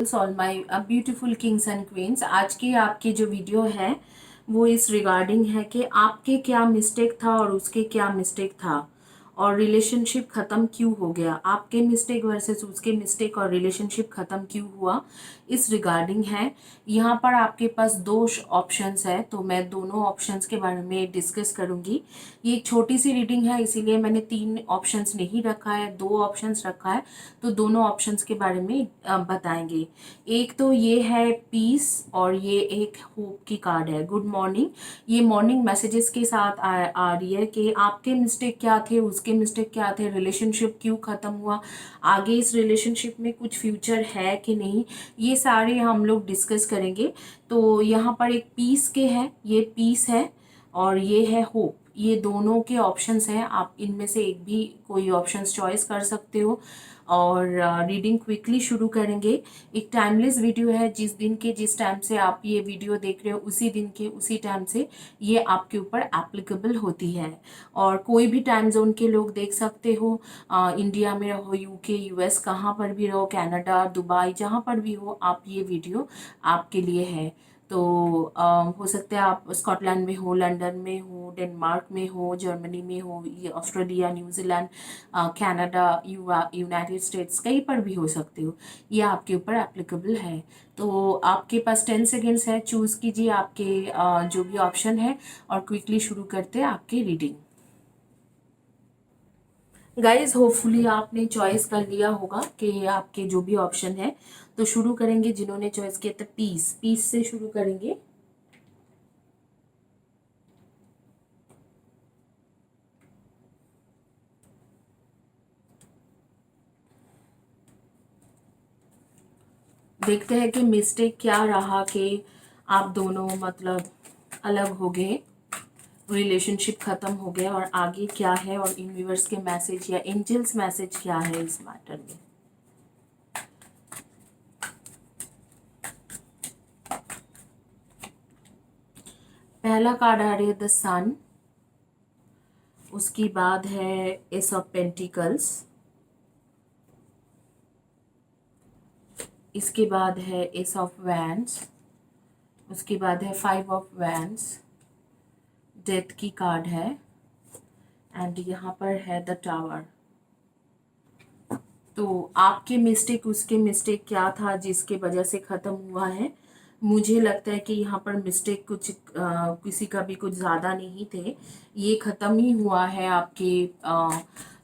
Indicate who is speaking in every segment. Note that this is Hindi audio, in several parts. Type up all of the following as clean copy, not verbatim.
Speaker 1: All my beautiful Kings and queen's. आज की आपकी जो वीडियो है वो इस रिगार्डिंग है कि आपके क्या मिस्टेक था और उसके क्या मिस्टेक था और रिलेशनशिप ख़त्म क्यों हो गया। आपके मिस्टेक वर्सेस उसके मिस्टेक और रिलेशनशिप ख़त्म क्यों हुआ, इस रिगार्डिंग है। यहाँ पर आपके पास दो ऑप्शंस है, तो मैं दोनों ऑप्शंस के बारे में डिस्कस करूँगी। ये एक छोटी सी रीडिंग है, इसीलिए मैंने 3 ऑप्शंस नहीं रखा है, 2 ऑप्शंस रखा है। तो दोनों ऑप्शंस के बारे में बताएंगे। एक तो ये है पीस और ये एक होप की कार्ड है, गुड मॉर्निंग। ये मॉर्निंग मैसेजेस के साथ आ रही है कि आपके मिस्टेक क्या थे, उसके मिस्टेक क्या थे, रिलेशनशिप क्यों ख़त्म हुआ, आगे इस रिलेशनशिप में कुछ फ्यूचर है कि नहीं, ये सारे हम लोग डिस्कस करेंगे। तो यहाँ पर एक पीस के है, ये पीस है और ये है होप। ये दोनों के ऑप्शंस हैं, आप इनमें से एक भी कोई ऑप्शंस चॉइस कर सकते हो। और रीडिंग क्विकली शुरू करेंगे। एक टाइमलेस वीडियो है, जिस दिन के जिस टाइम से आप ये वीडियो देख रहे हो उसी दिन के उसी टाइम से ये आपके ऊपर एप्लीकेबल होती है। और कोई भी टाइम जोन के लोग देख सकते हो, इंडिया में रहो, यूके, यूएस, कहाँ पर भी रहो, कनाडा, दुबई, जहाँ पर भी हो, आप ये वीडियो आपके लिए है। तो हो सकता है आप स्कॉटलैंड में हो, लंदन में हो, डेनमार्क में हो, जर्मनी में हो, ये Australia, New Zealand, Canada, United states, कहीं पर भी हो सकते हो। ये आपके ऊपर एप्लीकेबल है। तो आपके पास 10 सेकेंड्स है, चूज़ कीजिए आपके जो भी ऑप्शन है और क्विकली शुरू करते हैं आपकी रीडिंग। गाइज होपफुली आपने चॉइस कर लिया होगा कि आपके जो भी ऑप्शन है। तो शुरू करेंगे, जिन्होंने चॉइस किया था पीस, पीस से शुरू करेंगे। देखते हैं कि मिस्टेक क्या रहा कि आप दोनों मतलब अलग हो गए, रिलेशनशिप खत्म हो गया, और आगे क्या है और यूनिवर्स के मैसेज या एंजल्स मैसेज क्या है इस मैटर में। पहला कार्ड आ रही है द सन, उसके बाद है एस ऑफ पेंटिकल्स, इसके बाद है एस ऑफ वैंड्स, उसके बाद है 5 ऑफ वैंड्स, डेथ की कार्ड है, एंड यहाँ पर है द टावर। तो आपके मिस्टेक उसके मिस्टेक क्या था जिसके वजह से ख़त्म हुआ है। मुझे लगता है कि यहाँ पर मिस्टेक कुछ किसी का भी कुछ ज़्यादा नहीं थे, ये ख़त्म ही हुआ है आपके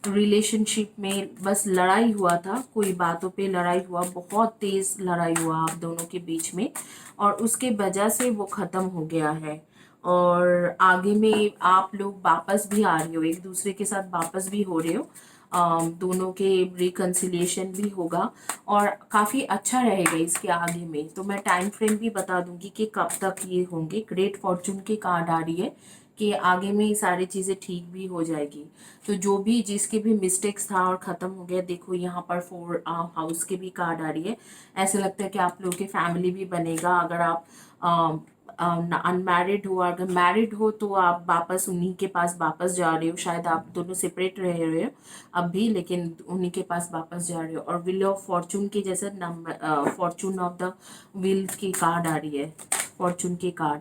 Speaker 1: रिलेशनशिप में। बस लड़ाई हुआ था, कोई बातों पे लड़ाई हुआ, बहुत तेज़ लड़ाई हुआ आप दोनों के बीच में, और उसके वजह से वो ख़त्म हो गया है। और आगे में आप लोग वापस भी आ रहे हो, एक दूसरे के साथ वापस भी हो रहे हो, दोनों के रिकन्सिलिएशन भी होगा और काफ़ी अच्छा रहेगा इसके आगे में। तो मैं टाइम फ्रेम भी बता दूंगी कि कब तक ये होंगे। ग्रेट फॉर्चून की कार्ड आ रही है कि आगे में ये सारी चीज़ें ठीक भी हो जाएगी। तो जो भी जिसके भी मिस्टेक्स था और ख़त्म हो गया, देखो यहाँ पर 4 हाउस के भी कार्ड आ रही है। ऐसे लगता है कि आप लोगों की फैमिली भी बनेगा। अगर आप अनमैरिड हो, अगर मैरिड हो तो आप वापस उन्हीं के पास वापस जा रहे हो। शायद आप दोनों सेपरेट रह रहे हो अब भी, लेकिन उन्हीं के पास वापस जा रहे हो। और व्हील ऑफ फॉर्चून के जैसे number, Fortune of the wheel की कार्ड आ रही है, फॉर्चून के कार्ड,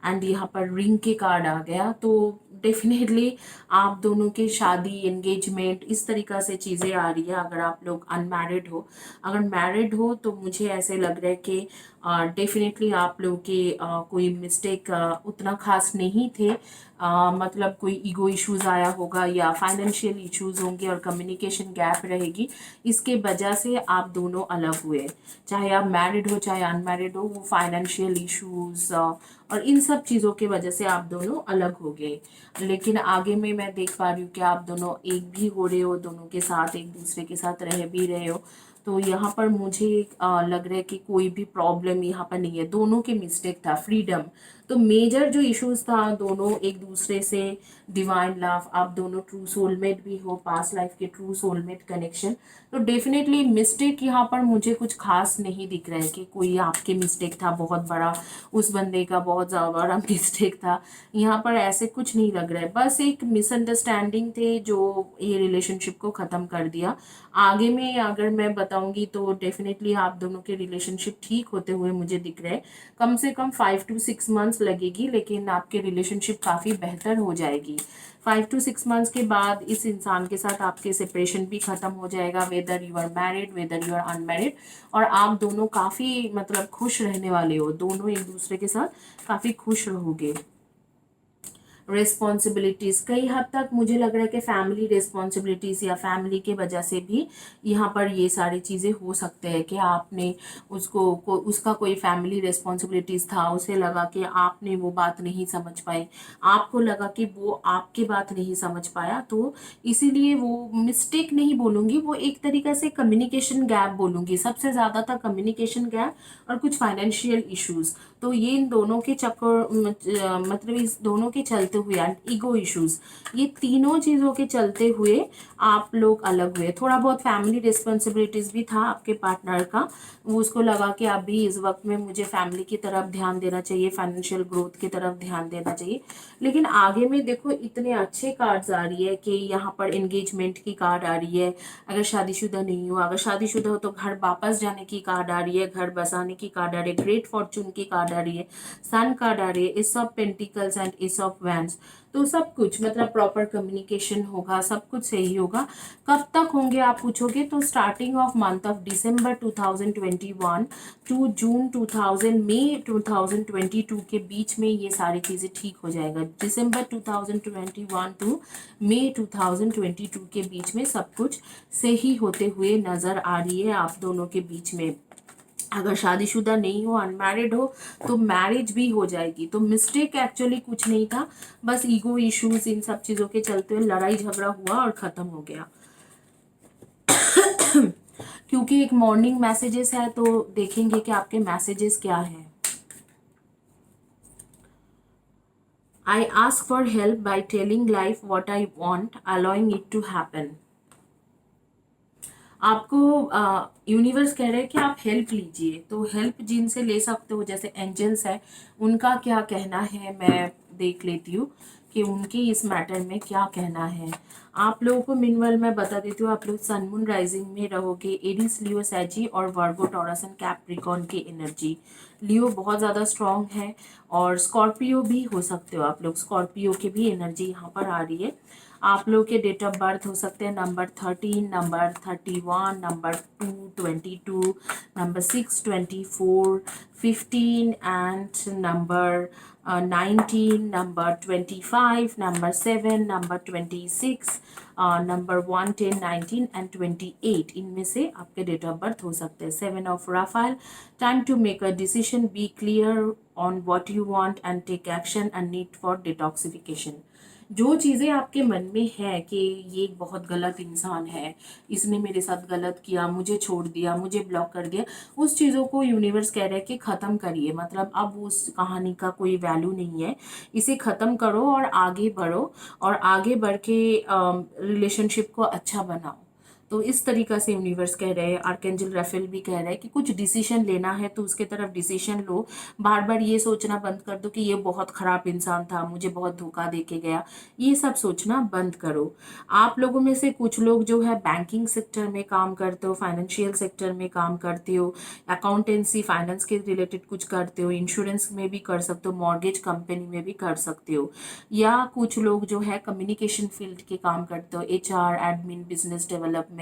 Speaker 1: एंड यहाँ पर रिंग के कार्ड आ गया। तो डेफिनेटली आप दोनों की शादी, एंगेजमेंट, इस तरीक़ा से चीज़ें आ रही है। अगर आप लोग अनमैरिड हो, अगर मैरिड हो तो मुझे ऐसे लग रहा है कि डेफिनेटली आप लोगों के कोई मिस्टेक उतना खास नहीं थे। मतलब कोई ईगो इश्यूज आया होगा या फाइनेंशियल इश्यूज होंगे और कम्युनिकेशन गैप रहेगी, इसके वजह से आप दोनों अलग हुए। चाहे आप मैरिड हो चाहे अनमैरिड हो, वो फाइनेंशियल इश्यूज और इन सब चीज़ों की वजह से आप दोनों अलग हो गए। लेकिन आगे में मैं देख पा रही हूँ कि आप दोनों एक भी हो रहे हो, दोनों के साथ एक दूसरे के साथ रह भी रहे हो। तो यहाँ पर मुझे लग रहा है कि कोई भी प्रॉब्लम यहाँ पर नहीं है। दोनों के मिस्टेक था, फ्रीडम, तो मेजर जो इश्यूज था, दोनों एक दूसरे से डिवाइन लव, आप दोनों ट्रू सोलमेट भी हो, पास्ट लाइफ के ट्रू सोलमेट कनेक्शन। तो डेफिनेटली मिस्टेक यहाँ पर मुझे कुछ खास नहीं दिख रहा है कि कोई आपके मिस्टेक था बहुत बड़ा, उस बंदे का बहुत ज़्यादा बड़ा मिस्टेक था। यहाँ पर ऐसे कुछ नहीं लग रहा है, बस एक मिसअंडरस्टैंडिंग थे जो ये रिलेशनशिप को ख़त्म कर दिया। आगे में अगर मैं बताऊंगी तो डेफिनेटली आप दोनों के रिलेशनशिप ठीक होते हुए मुझे दिख रहे हैं। कम से कम 5 to 6 मंथ्स लगेगी, लेकिन आपके रिलेशनशिप काफ़ी बेहतर हो जाएगी। 5 to 6 मंथ्स के बाद इस इंसान के साथ आपके सेपरेशन भी ख़त्म हो जाएगा, whether you are married whether you are unmarried. और आप दोनों काफ़ी मतलब खुश रहने वाले हो, दोनों एक दूसरे के साथ काफ़ी खुश रहोगे। रिस्पॉन्सिबिलिटीज़ कई हद तक मुझे लग रहा है कि फैमिली रिस्पॉन्सिबिलिटीज़ या फैमिली के वजह से भी यहाँ पर ये सारी चीज़ें हो सकते हैं कि आपने उसका कोई फैमिली रिस्पॉन्सिबिलिटीज़ था, उसे लगा कि आपने वो बात नहीं समझ पाए, आपको लगा कि वो आपकी बात नहीं समझ पाया, तो इसीलिए वो मिस्टेक नहीं बोलूँगी, वो एक तरीके से कम्युनिकेशन गैप बोलूँगी, सबसे ज़्यादा था कम्युनिकेशन गैप और कुछ फाइनेंशियल इश्यूज़। तो ये इन दोनों के चक्कर मतलब इस दोनों के चलते हुए एंड ईगो इश्यूज, ये तीनों चीज़ों के चलते हुए आप लोग अलग हुए। थोड़ा बहुत फैमिली रिस्पॉन्सिबिलिटीज़ भी था आपके पार्टनर का, वो उसको लगा कि अभी इस वक्त में मुझे फैमिली की तरफ ध्यान देना चाहिए, फाइनेंशियल ग्रोथ की तरफ ध्यान देना चाहिए। लेकिन आगे में देखो इतने अच्छे कार्ड्स आ रही है कि यहाँ पर एंगेजमेंट की कार्ड आ रही है, अगर शादीशुदा नहीं हो, अगर शादीशुदा हो तो घर वापस जाने की कार्ड आ रही है, घर बसाने की कार्ड आ रही है, ग्रेट फॉर्चून की कार्ड आ रही है, सन कार्ड आ रही है, S of pentacles and S of wands. तो सब कुछ मतलब प्रॉपर कम्युनिकेशन होगा, सब कुछ सही होगा। कब तक होंगे आप पूछोगे, तो starting of month of December 2021 to June 2000 May 2022 के बीच में ये सारी चीज़ें ठीक हो जाएगा। दिसंबर 2021 टू मई 2022 के बीच में सब कुछ सही होते हुए नज़र आ रही है आप दोनों के बीच में। अगर शादीशुदा नहीं हो, अनमैरिड हो, तो मैरिज भी हो जाएगी। तो मिस्टेक एक्चुअली कुछ नहीं था, बस ईगो इश्यूज इन सब चीज़ों के चलते हुए लड़ाई झगड़ा हुआ और ख़त्म हो गया। क्योंकि एक मॉर्निंग मैसेजेस है तो देखेंगे कि आपके मैसेजेस क्या हैं। I ask for help by telling life what I want, allowing it to happen. आपको यूनिवर्स कह रहे हैं कि आप हेल्प लीजिए, तो हेल्प जिनसे ले सकते हो जैसे एंजल्स है, उनका क्या कहना है मैं देख लेती हूँ कि उनके इस मैटर में क्या कहना है। आप लोगों को मीनवाइल मैं बता देती हूँ, आप लोग सन मून राइजिंग में रहोगे एरीज, लियो, सैजी और वर्गो, टॉरस एंड कैप्रिकॉर्न की एनर्जी। लियो बहुत ज़्यादा स्ट्रॉन्ग है और स्कॉर्पियो भी हो सकते हो आप लोग, स्कॉर्पियो की भी एनर्जी यहाँ पर आ रही है। आप लोग के डेट ऑफ बर्थ हो सकते हैं number 13, number 31, number 222, number 624, 15 and number 19, number 25, number 7, number 26, number 1, 10, 19 and 28। इनमें से आपके डेट ऑफ बर्थ हो सकते हैं। 7 of Raphael, time to make a decision, be clear on what you want and take action and need for detoxification. जो चीज़ें आपके मन में है कि ये एक बहुत गलत इंसान है, इसने मेरे साथ गलत किया, मुझे छोड़ दिया, मुझे ब्लॉक कर दिया, उस चीज़ों को यूनिवर्स कह रहा है कि ख़त्म करिए। मतलब अब उस कहानी का कोई वैल्यू नहीं है, इसे ख़त्म करो और आगे बढ़ो, और आगे बढ़ के रिलेशनशिप को अच्छा बनाओ। तो इस तरीक़ा से यूनिवर्स कह रहे हैं। आर्कएंजल राफेल भी कह रहा है कि कुछ डिसीजन लेना है तो उसके तरफ डिसीजन लो, बार बार ये सोचना बंद कर दो कि ये बहुत ख़राब इंसान था, मुझे बहुत धोखा दे के गया, ये सब सोचना बंद करो। आप लोगों में से कुछ लोग जो है बैंकिंग सेक्टर में काम करते हो, फाइनेंशियल सेक्टर में काम करते हो, अकाउंटेंसी फाइनेंस के रिलेटेड कुछ करते हो, इंश्योरेंस में भी कर सकते हो, मॉर्गेज कंपनी में भी कर सकते हो, या कुछ लोग जो है कम्युनिकेशन फील्ड के काम करते हो, HR, admin, business development,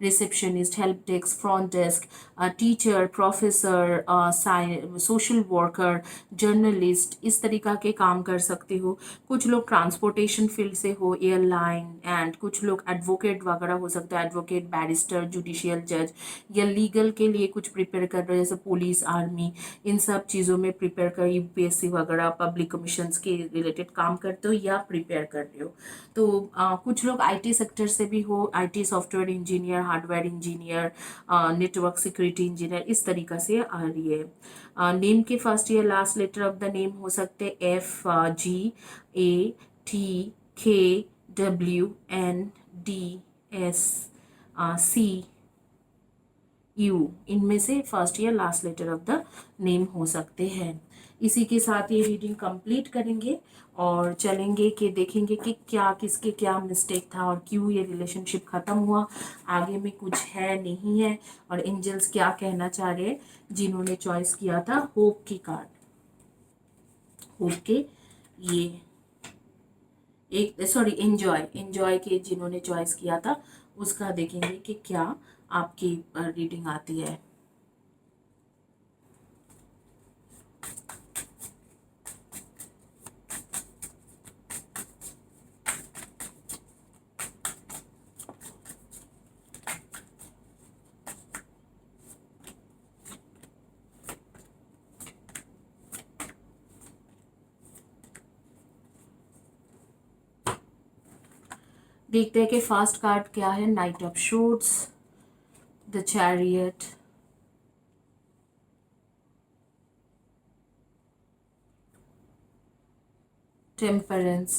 Speaker 1: receptionist, help desk, front desk, teacher, professor, social worker, journalist, इस तरीका के काम कर सकते हो। कुछ लोग ट्रांसपोर्टेशन फील्ड से हो, एयरलाइन, एंड कुछ लोग एडवोकेट वगैरह हो सकते हैं, एडवोकेट, बैरिस्टर, जुडिशियल जज, या लीगल के लिए कुछ प्रिपेयर कर रहे हो जैसे पुलिस, आर्मी, इन सब चीज़ों में प्रिपेयर कर, UPSC वगैरह पब्लिक कमीशंस के रिलेटेड काम करते हो या प्रिपेयर कर रहे हो। तो कुछ लोग IT सेक्टर से भी हो, IT software software engineer, hardware engineer, network security engineer, इस तरीका से आ रही है। नेम के फर्स्ट या last letter of the name हो सकते F, G, A, T, K, W, N, D, S, C, U, इनमें से फर्स्ट या last letter of the name हो सकते हैं। इसी के साथ ये रीडिंग कंप्लीट करेंगे और चलेंगे कि देखेंगे कि क्या किसके क्या मिस्टेक था और क्यों ये रिलेशनशिप ख़त्म हुआ, आगे में कुछ है नहीं है, और एंजल्स क्या कहना चाह रहे हैं जिन्होंने चॉइस किया था होप की कार्ड। होप के ये एक सॉरी एंजॉय के जिन्होंने चॉइस किया था उसका देखेंगे कि क्या आपकी रीडिंग आती है। देखते हैं कि फर्स्ट कार्ड क्या है। Night of shoots, the chariot, temperance,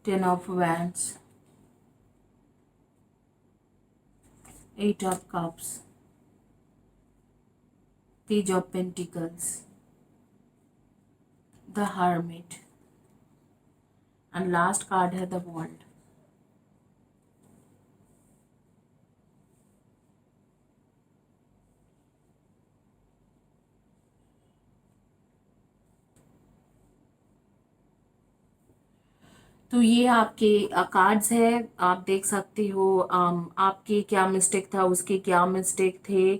Speaker 1: 10 of wands, 8 of cups, page of pentacles, the hermit, and last card है the world। तो ये आपके कार्ड्स है, आप देख सकते हो आपके क्या मिस्टेक था, उसके क्या मिस्टेक थे।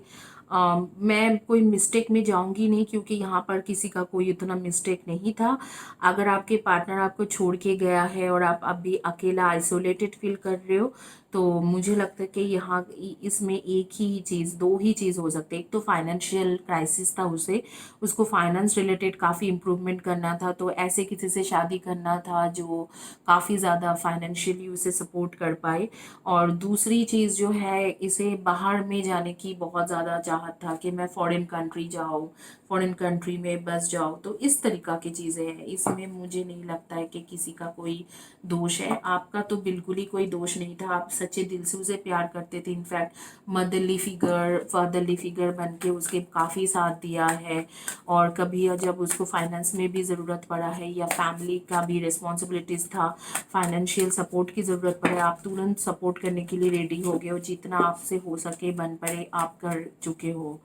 Speaker 1: मैं कोई मिस्टेक में जाऊंगी नहीं क्योंकि यहाँ पर किसी का कोई उतना मिस्टेक नहीं था। अगर आपके पार्टनर आपको छोड़ के गया है और आप अभी अकेला आइसोलेटेड फील कर रहे हो तो मुझे लगता है कि यहाँ इसमें एक ही चीज़, दो ही चीज़ हो सकती है। एक तो फाइनेंशियल क्राइसिस था, उसे उसको फाइनेंस रिलेटेड काफ़ी इम्प्रूवमेंट करना था, तो ऐसे किसी से शादी करना था जो काफ़ी ज़्यादा फाइनेंशियली उसे सपोर्ट कर पाए। और दूसरी चीज़ जो है, इसे बाहर में जाने की बहुत ज़्यादा चाहत था कि मैं फॉरेन कंट्री जाऊँ, फॉरेन कंट्री में बस जाओ। तो इस तरीक़ा की चीज़ें हैं, इसमें मुझे नहीं लगता है कि किसी का कोई दोष है। आपका तो बिल्कुल ही कोई दोष नहीं था, आप सच्चे दिल से उसे प्यार करते थे। In fact motherly figure, fatherly figure बन के उसके काफ़ी साथ दिया है, और कभी जब उसको फाइनेंस में भी ज़रूरत पड़ा है या फैमिली का भी रिस्पॉन्सिबिलिटीज़ था, फाइनेंशियल सपोर्ट की ज़रूरत पड़े, आप तुरंत सपोर्ट करने के लिए रेडी हो गए हो। जितना आपसे हो सके बन पड़े आप कर चुके हो।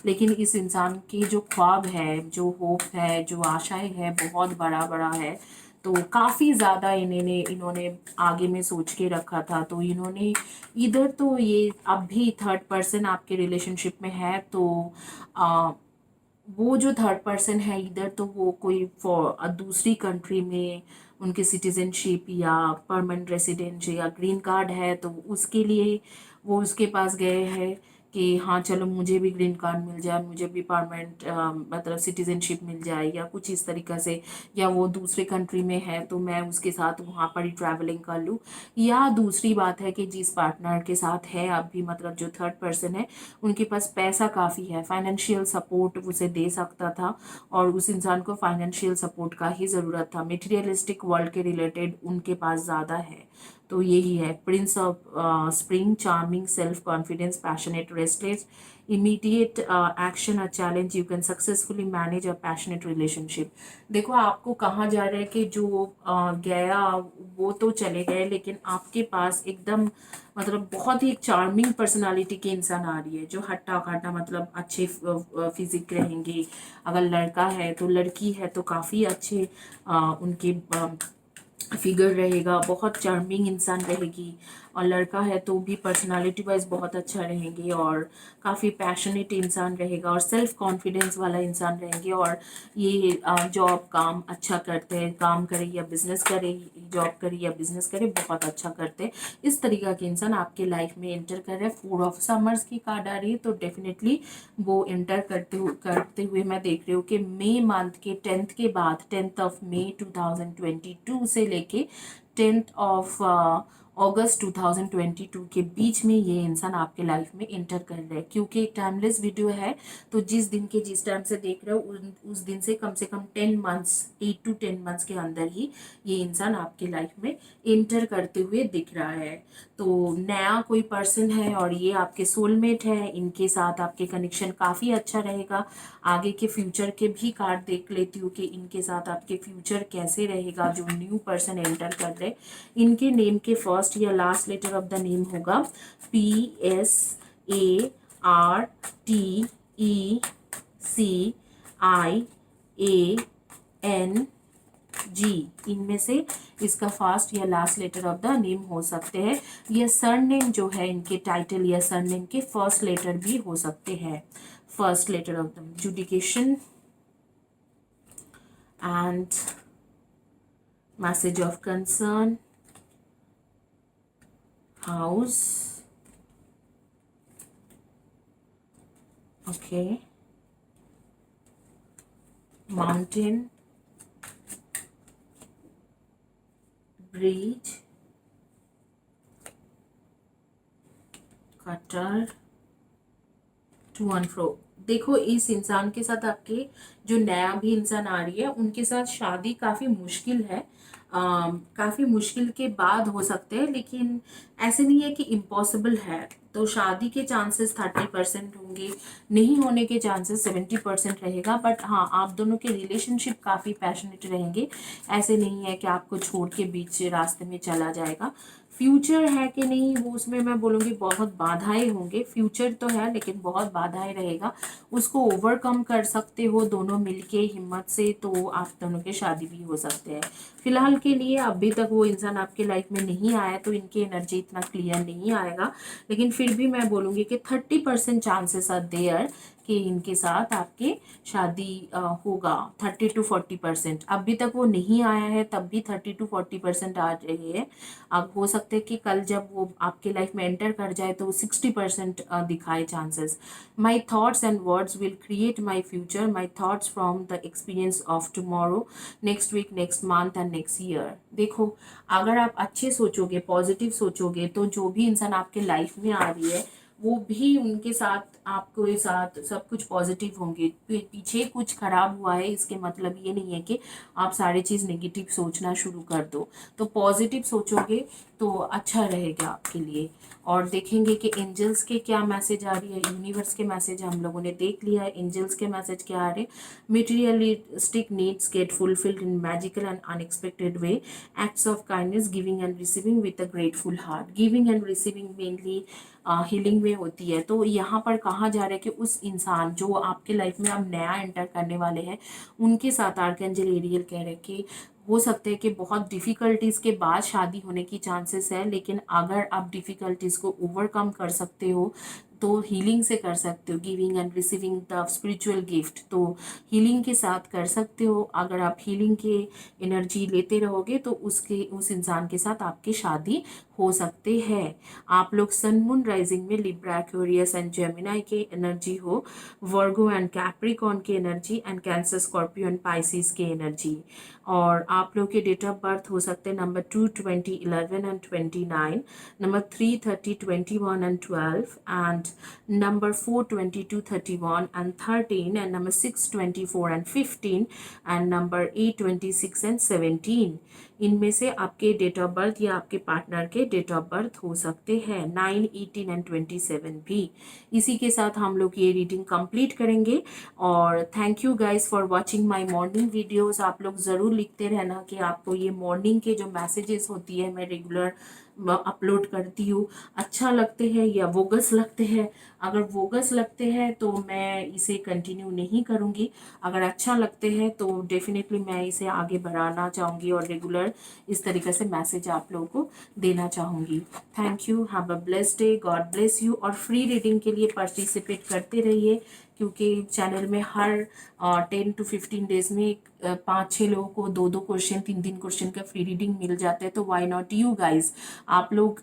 Speaker 1: लेकिन इस इंसान की जो ख्वाब है, जो होप है, जो आशाएं है, बहुत बड़ा बड़ा है। तो काफ़ी ज़्यादा इन्होंने आगे में सोच के रखा था। तो इन्होंने इधर तो ये अब भी थर्ड पर्सन आपके रिलेशनशिप में है, तो वो जो थर्ड पर्सन है इधर तो वो कोई दूसरी कंट्री में उनकी सिटीजनशिप या परमानेंट रेसिडेंट या ग्रीन कार्ड है, तो उसके लिए वो उसके पास गए हैं कि हाँ चलो मुझे भी ग्रीन कार्ड मिल जाए, मुझे भी परमानेंट मतलब सिटीजनशिप मिल जाए या कुछ इस तरीक़ा से, या वो दूसरे कंट्री में है तो मैं उसके साथ वहाँ पर ही ट्रैवलिंग कर लूँ। या दूसरी बात है कि जिस पार्टनर के साथ है अभी, मतलब जो थर्ड पर्सन है, उनके पास पैसा काफ़ी है, फाइनेंशियल सपोर्ट उसे दे सकता था, और उस इंसान को फाइनेंशियल सपोर्ट का ही ज़रूरत था। मटेरियलिस्टिक वर्ल्ड के रिलेटेड उनके पास ज़्यादा है। तो यही है prince of spring, charming, self confidence, passionate, restless, immediate action और challenge, you can successfully manage a passionate relationship. देखो आपको कहाँ जा रहा है कि जो गया वो तो चले गए, लेकिन आपके पास एकदम मतलब बहुत ही एक चार्मिंग पर्सनालिटी के इंसान आ रही है, जो हट्टा कट्टा, मतलब अच्छे फिजिक रहेंगे। अगर लड़का है तो, लड़की है तो काफ़ी अच्छे उनके फिगर रहेगा, बहुत चार्मिंग इंसान रहेगी। और लड़का है तो भी पर्सनालिटी वाइज बहुत अच्छा रहेंगे और काफ़ी पैशनेट इंसान रहेगा और सेल्फ कॉन्फिडेंस वाला इंसान रहेंगे। और ये जॉब काम अच्छा करते हैं, काम करे या बिजनेस करे, जॉब करे या बिजनेस करे, बहुत अच्छा करते हैं। इस तरीका के इंसान आपके लाइफ में एंटर कर रहे हैं। 4 ऑफ समर्स की कार्ड आ रही है, तो डेफिनेटली वो एंटर करते हुए मैं देख रही हूँ कि मई मंथ के 10th के बाद, 10th ऑफ मई 2022 से लेके 10 अगस्त 2022 के बीच में ये इंसान आपके लाइफ में एंटर कर रहे हैं। क्योंकि टाइमलेस वीडियो है तो जिस दिन के जिस टाइम से देख रहे हो उस दिन से कम 10 मंथ्स 8 to 10 मंथ्स के अंदर ही ये इंसान आपके लाइफ में एंटर करते हुए दिख रहा है। तो नया कोई पर्सन है और ये आपके सोलमेट है, इनके साथ आपके कनेक्शन काफ़ी अच्छा रहेगा। आगे के फ्यूचर के भी कार्ड देख लेती हूँ कि इनके साथ आपके फ्यूचर कैसे रहेगा। जो न्यू पर्सन एंटर कर रहे, इनके नेम के फर्स्ट या last letter of the name होगा PSARTECIAN जी। इनमें से इसका फर्स्ट या last letter of the name हो सकते हैं। यह सरनेम जो है इनके टाइटल या सरनेम के फर्स्ट लेटर भी हो सकते हैं। First letter of the judication and message of concern, house, okay, mountain, bridge, cutter, to and fro. देखो इस इंसान के साथ आपके जो नया भी इंसान आ रही है उनके साथ शादी काफ़ी मुश्किल है। काफ़ी मुश्किल के बाद हो सकते हैं, लेकिन ऐसे नहीं है कि इम्पॉसिबल है। तो शादी के चांसेस 30% होंगे, नहीं होने के चांसेस 70% रहेगा। बट हाँ, आप दोनों के रिलेशनशिप काफ़ी पैशनेट रहेंगे। ऐसे नहीं है कि आपको छोड़ के बीच रास्ते में चला जाएगा। फ्यूचर है कि नहीं वो उसमें मैं बोलूँगी बहुत बाधाएं होंगे। फ्यूचर तो है लेकिन बहुत बाधाएं रहेगा, उसको ओवरकम कर सकते हो दोनों मिलके हिम्मत से, तो आप दोनों के शादी भी हो सकते हैं। फिलहाल के लिए अभी तक वो इंसान आपके लाइफ में नहीं आया तो इनकी एनर्जी इतना क्लियर नहीं आएगा। लेकिन फिर भी मैं बोलूँगी कि 30% चांसेस आर देयर कि इनके साथ आपके शादी होगा। 30 to 40%। अभी तक वो नहीं आया है तब भी 30 to 40% आ रही है। अब हो सकता है कि कल जब वो आपके लाइफ में एंटर कर जाए तो 60% दिखाए chances. My thoughts and words will create my future, my thoughts from the experience of tomorrow, next week, next month and next year. देखो अगर आप अच्छे सोचोगे, पॉजिटिव सोचोगे, तो जो भी इंसान आपके लाइफ में आ रही है वो भी उनके साथ आपको साथ सब कुछ पॉजिटिव होंगे। पीछे कुछ खराब हुआ है इसके मतलब ये नहीं है कि आप सारी चीज़ नेगेटिव सोचना शुरू कर दो। तो पॉजिटिव सोचोगे तो अच्छा रहेगा आपके लिए। और देखेंगे कि एंजल्स के क्या मैसेज आ रही है। यूनिवर्स के मैसेज हम लोगों ने देख लिया है, एंजल्स के मैसेज क्या आ रहे हैं। Materialistic needs gate fulfilled in magical and unexpected way, acts of kindness, giving and receiving with a grateful heart. Giving and receiving mainly healing में होती है। तो यहाँ पर कहा जा रहा है कि उस इंसान जो आपके लाइफ में अब नया एंटर करने वाले हैं उनके साथ आर्कएंजल एरियल कह रहे हैं कि हो सकते हैं कि बहुत डिफ़िकल्टीज़ के बाद शादी होने की चांसेस है। लेकिन अगर आप डिफ़िकल्टीज़ को ओवरकम कर सकते हो तो हीलिंग से कर सकते हो। Giving and receiving the spiritual gift, तो हीलिंग के साथ कर सकते हो। अगर आप हीलिंग के एनर्जी लेते रहोगे तो उस इंसान के साथ आपकी शादी हो सकते हैं। आप लोग सन मून राइजिंग में लिब्रा, एक्वेरियस एंड जेमिनाई के एनर्जी हो, वर्गो एंड कैप्रिकॉन की energy, and cancer, Scorpio and Pisces की एनर्जी। और आप लोग के डेट ऑफ बर्थ हो सकते हैं number 2, 20, 11 and 29, number 3, 30, 21 and 12, and number 4, 22, 31 and 13, and number 6, 24 and 15, and number 8, 26 and 17। इनमें से आपके डेट ऑफ बर्थ या आपके पार्टनर के डेट ऑफ बर्थ हो सकते हैं 9, 18 एंड 27 भी। इसी के साथ हम लोग ये रीडिंग कंप्लीट करेंगे। और thank you guys for watching my morning videos. आप लोग ज़रूर लिखते रहना कि आपको ये मॉर्निंग के जो मैसेजेस होती है मैं रेगुलर अपलोड करती हूँ अच्छा लगते हैं या बोगस लगते हैं। अगर बोगस लगते हैं तो मैं इसे कंटिन्यू नहीं करूँगी, अगर अच्छा लगते हैं तो डेफिनेटली मैं इसे आगे बढ़ाना चाहूँगी और रेगुलर इस तरीके से मैसेज आप लोगों को देना चाहूँगी। Thank you, have a blessed day, God bless you. और फ्री रीडिंग के लिए पार्टिसिपेट करते रहिए क्योंकि चैनल में हर 10 to 15 डेज़ में एक पाँच छः लोगों को दो दो क्वेश्चन, तीन तीन क्वेश्चन का फ्री रीडिंग मिल जाता है, तो वाई नॉट यू गाइज। आप लोग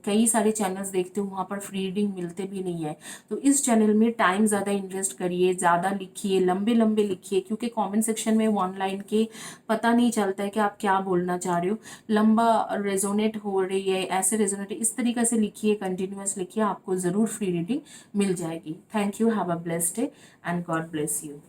Speaker 1: कई सारे चैनल्स देखते हो, वहाँ पर फ्री रीडिंग मिलते भी नहीं है। तो इस चैनल में टाइम ज़्यादा इन्वेस्ट करिए, ज़्यादा लिखिए, लंबे लंबे लिखिए, क्योंकि कमेंट सेक्शन में वन लाइन के पता नहीं चलता है कि आप क्या बोलना चाह रहे हो। लंबा रेजोनेट हो रही है, ऐसे रेजोनेट, इस तरीके से लिखिए, कंटिन्यूअस लिखिए, आपको ज़रूर फ्री रीडिंग मिल जाएगी। Thank you, have a blessed day and God bless you.